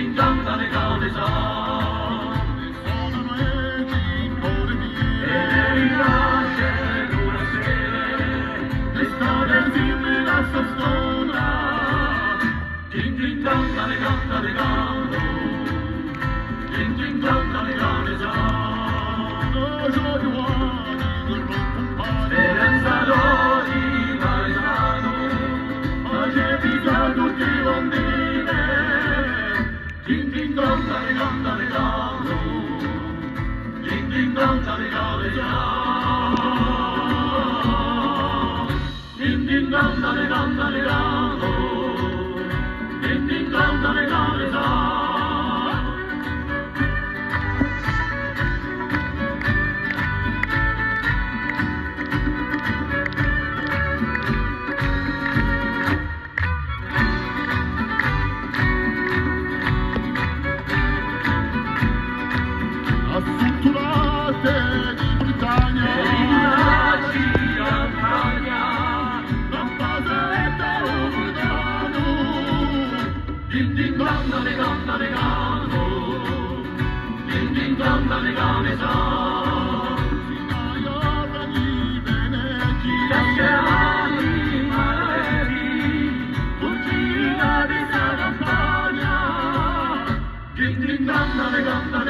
ding dong dalle gambe sa. E le rilasce l'una sera, le storie insieme la soffona. Ding ding dong dalle gambe, ding ding dong dalle gambe sa. Speranza d'oggi paesano, oggi è vita tutti bambine. Ding ding dong dalle gambe, ding ding dong dalle gambe già. Ding ding dong dalle gambe, ding ding dong dalle gambe già. Strutturate di Britannia e rilasci campagna non pasetta urbano ding ding dong dalle gambe ding ding dong dalle gambe sa Sinaia di Veneti lasciali maleri cucina di sa campagna ding ding dong dalle gambe